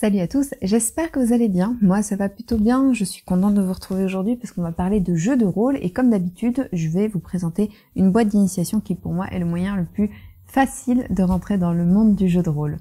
Salut à tous, j'espère que vous allez bien. Moi ça va plutôt bien, je suis contente de vous retrouver aujourd'hui parce qu'on va parler de jeux de rôle et comme d'habitude je vais vous présenter une boîte d'initiation qui pour moi est le moyen le plus facile de rentrer dans le monde du jeu de rôle.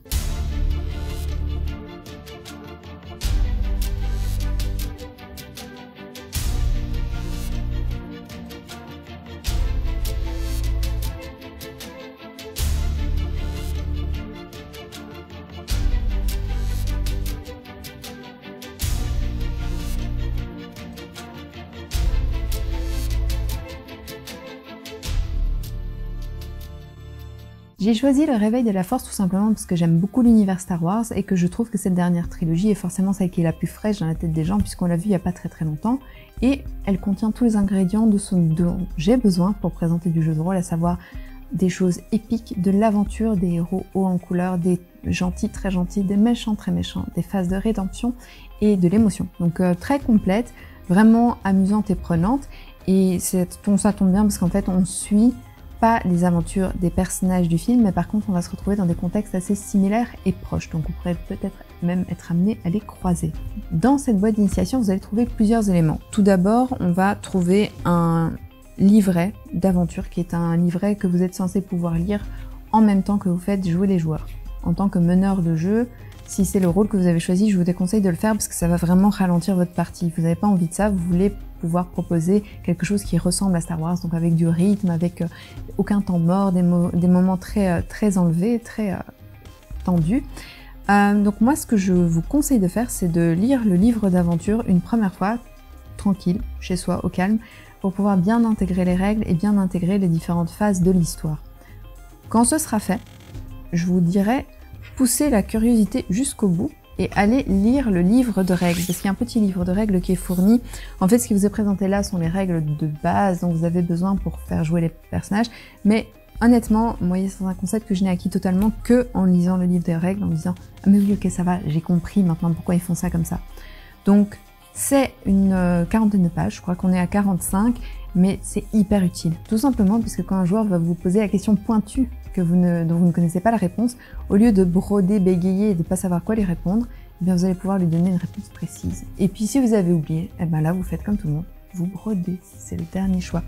J'ai choisi le Réveil de la Force tout simplement parce que j'aime beaucoup l'univers Star Wars et que je trouve que cette dernière trilogie est forcément celle qui est la plus fraîche dans la tête des gens puisqu'on l'a vue il n'y a pas très longtemps et elle contient tous les ingrédients dont j'ai besoin pour présenter du jeu de rôle, à savoir des choses épiques, de l'aventure, des héros hauts en couleur, des gentils très gentils, des méchants très méchants, des phases de rédemption et de l'émotion. Donc très complète, vraiment amusante et prenante et ça tombe bien parce qu'en fait on suit pas les aventures des personnages du film, mais par contre on va se retrouver dans des contextes assez similaires et proches, donc on pourrait peut-être même être amené à les croiser. Dans cette boîte d'initiation, vous allez trouver plusieurs éléments. Tout d'abord, on va trouver un livret d'aventure, qui est un livret que vous êtes censé pouvoir lire en même temps que vous faites jouer les joueurs. En tant que meneur de jeu, si c'est le rôle que vous avez choisi, je vous déconseille de le faire parce que ça va vraiment ralentir votre partie. Vous n'avez pas envie de ça, vous voulez pouvoir proposer quelque chose qui ressemble à Star Wars, donc avec du rythme, avec aucun temps mort, des moments très enlevés, très tendus. Donc moi, ce que je vous conseille de faire, c'est de lire le livre d'aventure une première fois, tranquille, chez soi, au calme, pour pouvoir bien intégrer les règles et bien intégrer les différentes phases de l'histoire. Quand ce sera fait, je vous dirai poussez la curiosité jusqu'au bout et allez lire le livre de règles, parce qu'il y a un petit livre de règles qui est fourni. En fait, ce qui vous est présenté là sont les règles de base dont vous avez besoin pour faire jouer les personnages, mais honnêtement, moi, c'est un concept que je n'ai acquis totalement que en lisant le livre des règles, en me disant « Ah mais oui, ok, ça va, j'ai compris maintenant pourquoi ils font ça comme ça ». Donc, c'est une quarantaine de pages, je crois qu'on est à 45, mais c'est hyper utile. Tout simplement puisque quand un joueur va vous poser la question pointue dont vous ne connaissez pas la réponse, au lieu de broder, bégayer et de ne pas savoir quoi lui répondre, eh bien vous allez pouvoir lui donner une réponse précise. Et puis si vous avez oublié, eh ben là vous faites comme tout le monde, vous brodez, c'est le dernier choix.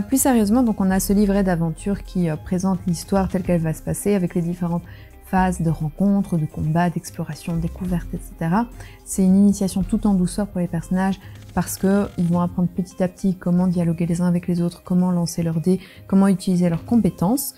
Plus sérieusement, donc on a ce livret d'aventure qui présente l'histoire telle qu'elle va se passer avec les différentes phases de rencontres, de combats, d'exploration, de découverte, etc. C'est une initiation tout en douceur pour les personnages parce que ils vont apprendre petit à petit comment dialoguer les uns avec les autres, comment lancer leurs dés, comment utiliser leurs compétences.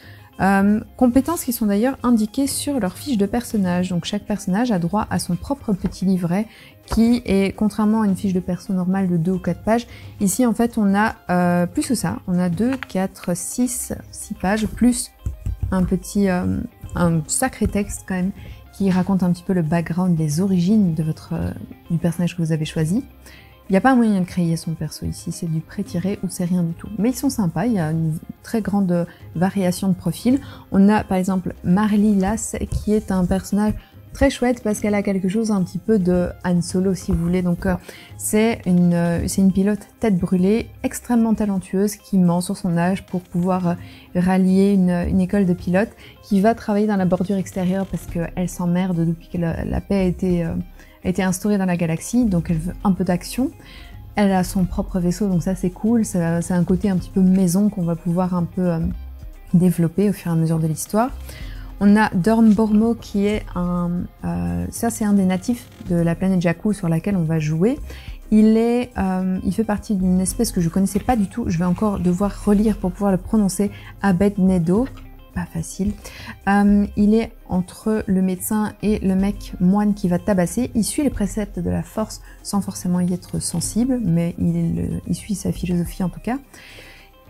Compétences qui sont d'ailleurs indiquées sur leur fiche de personnage. Donc chaque personnage a droit à son propre petit livret qui est, contrairement à une fiche de perso normale de 2 ou 4 pages, ici en fait on a plus que ça. On a 2, 4, 6 pages plus un petit un sacré texte quand même qui raconte un petit peu le background, les origines de du personnage que vous avez choisi. Il n'y a pas un moyen de créer son perso ici, c'est du pré-tiré ou c'est rien du tout. Mais ils sont sympas, il y a une très grande variation de profils. On a par exemple Marly Lass qui est un personnage très chouette parce qu'elle a quelque chose un petit peu de Han Solo si vous voulez. Donc c'est une pilote tête brûlée, extrêmement talentueuse qui ment sur son âge pour pouvoir rallier une école de pilotes, qui va travailler dans la bordure extérieure parce qu'elle s'emmerde depuis que la paix a été instaurée dans la galaxie, donc elle veut un peu d'action. Elle a son propre vaisseau, donc ça c'est cool, c'est un côté un petit peu maison qu'on va pouvoir un peu développer au fur et à mesure de l'histoire. On a Dorm Bormo qui est ça c'est un des natifs de la planète Jakku sur laquelle on va jouer. Il fait partie d'une espèce que je connaissais pas du tout, je vais encore devoir relire pour pouvoir le prononcer, Abednedo. Pas facile. Il est entre le médecin et le mec moine qui va tabasser. Il suit les préceptes de la force sans forcément y être sensible, mais il suit sa philosophie en tout cas.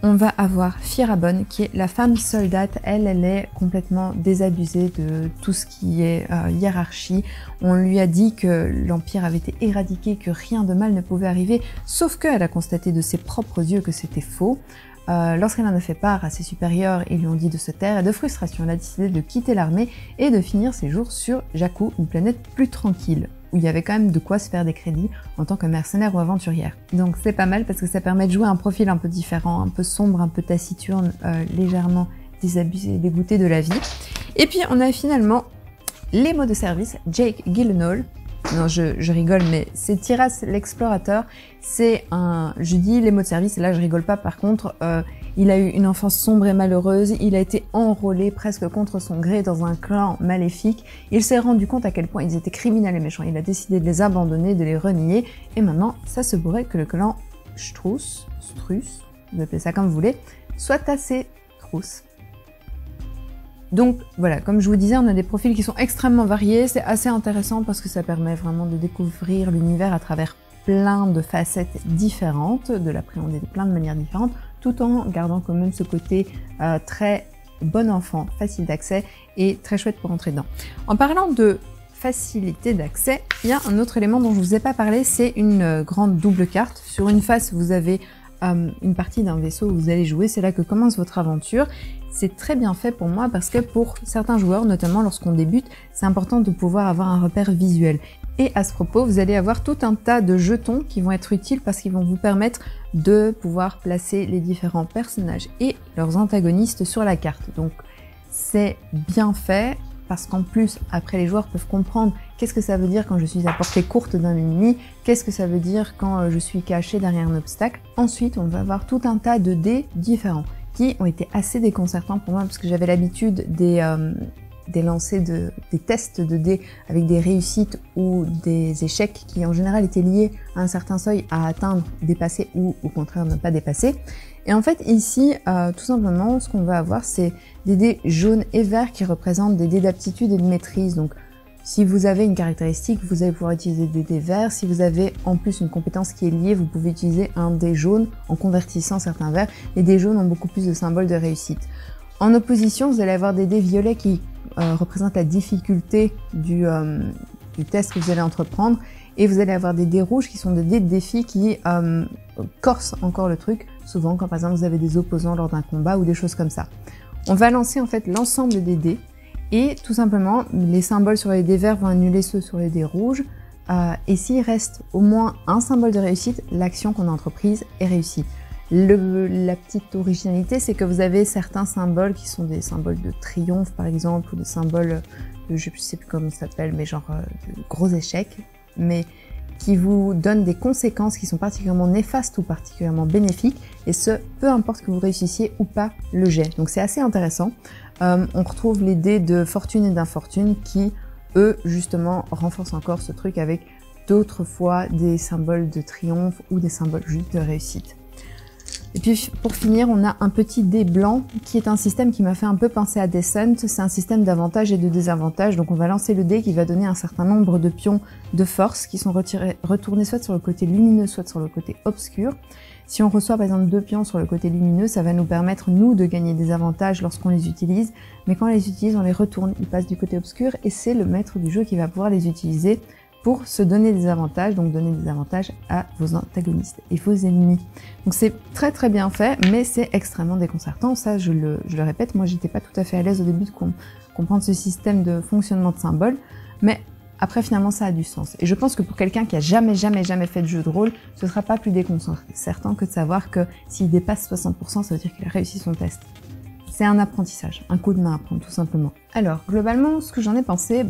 On va avoir Firabon qui est la femme soldate. Elle est complètement désabusée de tout ce qui est hiérarchie. On lui a dit que l'Empire avait été éradiqué, que rien de mal ne pouvait arriver, sauf qu'elle a constaté de ses propres yeux que c'était faux. Lorsqu'elle en a fait part à ses supérieurs, ils lui ont dit de se taire et de frustration, elle a décidé de quitter l'armée et de finir ses jours sur Jakku, une planète plus tranquille, où il y avait quand même de quoi se faire des crédits en tant que mercenaire ou aventurière. Donc c'est pas mal parce que ça permet de jouer un profil un peu différent, un peu sombre, un peu taciturne, légèrement désabusé et dégoûté de la vie. Et puis on a finalement les mots de service, Jake Gyllenhaal. Non, je rigole, mais c'est Tiras l'explorateur. C'est je dis les mots de service, et là je rigole pas. Par contre, il a eu une enfance sombre et malheureuse. Il a été enrôlé presque contre son gré dans un clan maléfique. Il s'est rendu compte à quel point ils étaient criminels et méchants. Il a décidé de les abandonner, de les renier. Et maintenant, ça se pourrait que le clan Strus, vous appelez ça comme vous voulez, soit assez trousse. Donc voilà, comme je vous disais, on a des profils qui sont extrêmement variés, c'est assez intéressant parce que ça permet vraiment de découvrir l'univers à travers plein de facettes différentes, de l'appréhender de plein de manières différentes, tout en gardant quand même ce côté très bon enfant, facile d'accès et très chouette pour entrer dedans. En parlant de facilité d'accès, il y a un autre élément dont je vous ai pas parlé, c'est une grande double carte. Sur une face, vous avez une partie d'un vaisseau où vous allez jouer, c'est là que commence votre aventure. C'est très bien fait pour moi parce que pour certains joueurs, notamment lorsqu'on débute, c'est important de pouvoir avoir un repère visuel. Et à ce propos, vous allez avoir tout un tas de jetons qui vont être utiles parce qu'ils vont vous permettre de pouvoir placer les différents personnages et leurs antagonistes sur la carte. Donc c'est bien fait parce qu'en plus, après les joueurs peuvent comprendre qu'est-ce que ça veut dire quand je suis à portée courte d'un ennemi, qu'est-ce que ça veut dire quand je suis caché derrière un obstacle. Ensuite, on va avoir tout un tas de dés différents qui ont été assez déconcertants pour moi parce que j'avais l'habitude des lancers des tests de dés avec des réussites ou des échecs qui en général étaient liés à un certain seuil à atteindre, dépasser ou au contraire ne pas dépasser. Et en fait ici, tout simplement, ce qu'on va avoir, c'est des dés jaunes et verts qui représentent des dés d'aptitude et de maîtrise. Donc si vous avez une caractéristique, vous allez pouvoir utiliser des dés verts. Si vous avez en plus une compétence qui est liée, vous pouvez utiliser un dé jaune en convertissant certains verts. Les dés jaunes ont beaucoup plus de symboles de réussite. En opposition, vous allez avoir des dés violets qui représentent la difficulté du test que vous allez entreprendre. Et vous allez avoir des dés rouges qui sont des dés de défi qui corsent encore le truc, souvent quand par exemple vous avez des opposants lors d'un combat ou des choses comme ça. On va lancer en fait l'ensemble des dés et tout simplement les symboles sur les dés verts vont annuler ceux sur les dés rouges et s'il reste au moins un symbole de réussite, l'action qu'on a entreprise est réussie. La petite originalité, c'est que vous avez certains symboles qui sont des symboles de triomphe par exemple ou des symboles de, je sais plus comment ça s'appelle, mais genre de gros échecs, mais qui vous donnent des conséquences qui sont particulièrement néfastes ou particulièrement bénéfiques, et ce, peu importe que vous réussissiez ou pas le jet. Donc c'est assez intéressant. On retrouve les dés de fortune et d'infortune qui, eux, justement, renforcent encore ce truc avec d'autres fois des symboles de triomphe ou des symboles juste de réussite. Et puis pour finir, on a un petit dé blanc qui est un système qui m'a fait un peu penser à Descent. C'est un système d'avantages et de désavantages. Donc on va lancer le dé qui va donner un certain nombre de pions de force qui sont retournés soit sur le côté lumineux, soit sur le côté obscur. Si on reçoit par exemple 2 pions sur le côté lumineux, ça va nous permettre, nous, de gagner des avantages lorsqu'on les utilise. Mais quand on les utilise, on les retourne, ils passent du côté obscur et c'est le maître du jeu qui va pouvoir les utiliser pour se donner des avantages, donc donner des avantages à vos antagonistes et vos ennemis. Donc c'est très très bien fait, mais c'est extrêmement déconcertant. Ça, je le répète, moi j'étais pas tout à fait à l'aise au début de comprendre ce système de fonctionnement de symboles, mais après finalement ça a du sens. Et je pense que pour quelqu'un qui a jamais fait de jeu de rôle, ce sera pas plus déconcertant que de savoir que s'il dépasse 60%, ça veut dire qu'il a réussi son test. C'est un apprentissage, un coup de main à prendre tout simplement. Alors, globalement, ce que j'en ai pensé,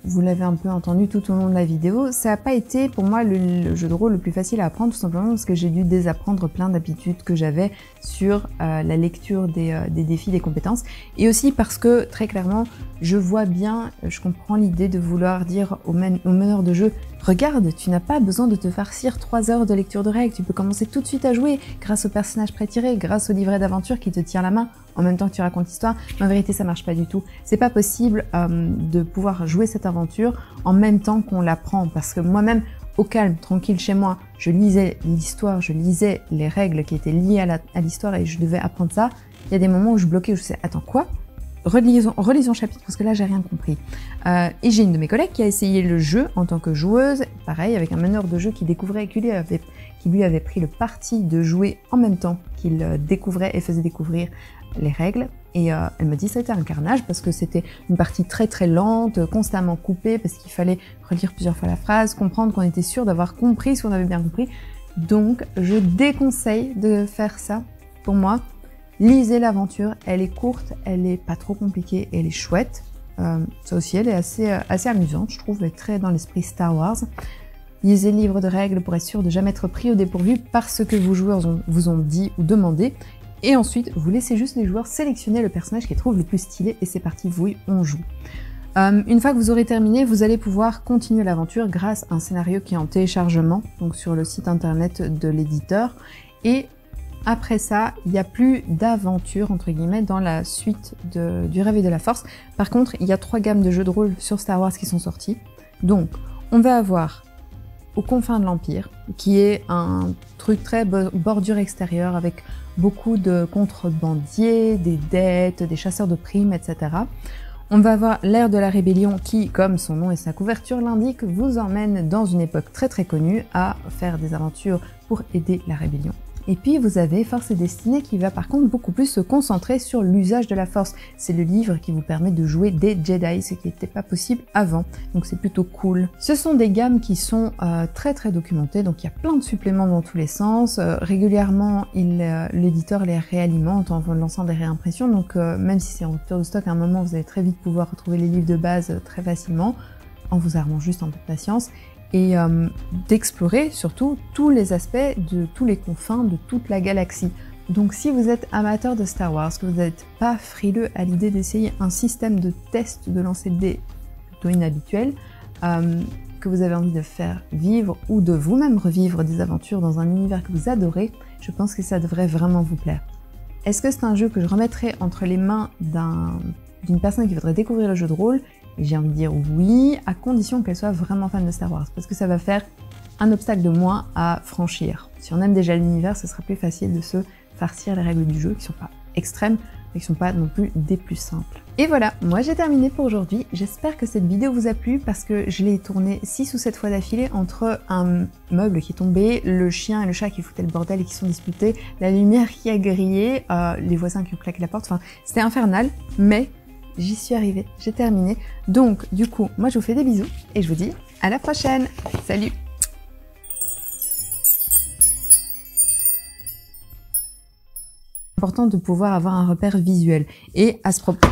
vous l'avez un peu entendu tout au long de la vidéo, ça n'a pas été pour moi le jeu de rôle le plus facile à apprendre, tout simplement parce que j'ai dû désapprendre plein d'habitudes que j'avais sur la lecture des défis, des compétences, et aussi parce que très clairement, je vois bien, je comprends l'idée de vouloir dire au meneur de jeu, regarde, tu n'as pas besoin de te farcir 3 heures de lecture de règles, tu peux commencer tout de suite à jouer grâce au personnage pré-tiré, grâce au livret d'aventure qui te tient la main en même temps que tu racontes l'histoire. Mais en vérité, ça marche pas du tout. C'est pas possible de pouvoir jouer cette aventure en même temps qu'on l'apprend, parce que moi-même, au calme, tranquille chez moi, je lisais l'histoire, je lisais les règles qui étaient liées à l'histoire et je devais apprendre ça. Il y a des moments où je bloquais, où je disais, attends, quoi? Relisons le chapitre parce que là j'ai rien compris. Et j'ai une de mes collègues qui a essayé le jeu en tant que joueuse, pareil avec un meneur de jeu qui découvrait, qui lui avait pris le parti de jouer en même temps qu'il découvrait et faisait découvrir les règles. Et elle me dit ça a été un carnage parce que c'était une partie très très lente, constamment coupée parce qu'il fallait relire plusieurs fois la phrase, comprendre qu'on était sûr d'avoir compris ce qu'on avait bien compris. Donc je déconseille de faire ça pour moi. Lisez l'aventure, elle est courte, elle est pas trop compliquée, elle est chouette. Ça aussi, elle est assez amusante, je trouve, et très dans l'esprit Star Wars. Lisez le livre de règles pour être sûr de jamais être pris au dépourvu par ce que vos joueurs vous ont dit ou demandé. Et ensuite, vous laissez juste les joueurs sélectionner le personnage qu'ils trouvent le plus stylé et c'est parti, on joue. Une fois que vous aurez terminé, vous allez pouvoir continuer l'aventure grâce à un scénario qui est en téléchargement, donc sur le site internet de l'éditeur. Et après ça, il n'y a plus d'aventure, entre guillemets, dans la suite du Réveil de la Force. Par contre, il y a 3 gammes de jeux de rôle sur Star Wars qui sont sortis. Donc, on va avoir Aux confins de l'Empire, qui est un truc très bordure extérieure avec beaucoup de contrebandiers, des dettes, des chasseurs de primes, etc. On va avoir l'ère de la rébellion qui, comme son nom et sa couverture l'indiquent, vous emmène dans une époque très connue à faire des aventures pour aider la rébellion. Et puis vous avez Force et Destinée qui va par contre beaucoup plus se concentrer sur l'usage de la Force. C'est le livre qui vous permet de jouer des Jedi, ce qui n'était pas possible avant, donc c'est plutôt cool. Ce sont des gammes qui sont très documentées, donc il y a plein de suppléments dans tous les sens. Régulièrement, l'éditeur les réalimente en lançant des réimpressions, donc même si c'est en rupture de stock, à un moment vous allez très vite pouvoir retrouver les livres de base très facilement, en vous armant juste un peu de patience. Et d'explorer surtout tous les aspects de tous les confins de toute la galaxie. Donc si vous êtes amateur de Star Wars, que vous n'êtes pas frileux à l'idée d'essayer un système de test de lancer de dés plutôt inhabituel, que vous avez envie de faire vivre ou de vous-même revivre des aventures dans un univers que vous adorez, je pense que ça devrait vraiment vous plaire. Est-ce que c'est un jeu que je remettrais entre les mains d'une personne qui voudrait découvrir le jeu de rôle? J'ai envie de dire oui, à condition qu'elle soit vraiment fan de Star Wars, parce que ça va faire un obstacle de moins à franchir. Si on aime déjà l'univers, ce sera plus facile de se farcir les règles du jeu, qui sont pas extrêmes, mais qui sont pas non plus des plus simples. Et voilà, moi j'ai terminé pour aujourd'hui. J'espère que cette vidéo vous a plu, parce que je l'ai tournée 6 ou 7 fois d'affilée entre un meuble qui est tombé, le chien et le chat qui foutaient le bordel et qui sont disputés, la lumière qui a grillé, les voisins qui ont claqué la porte, enfin c'était infernal, mais j'y suis arrivée, j'ai terminé. Donc, du coup, moi je vous fais des bisous et je vous dis à la prochaine. Salut! C'est important de pouvoir avoir un repère visuel. Et à ce propos...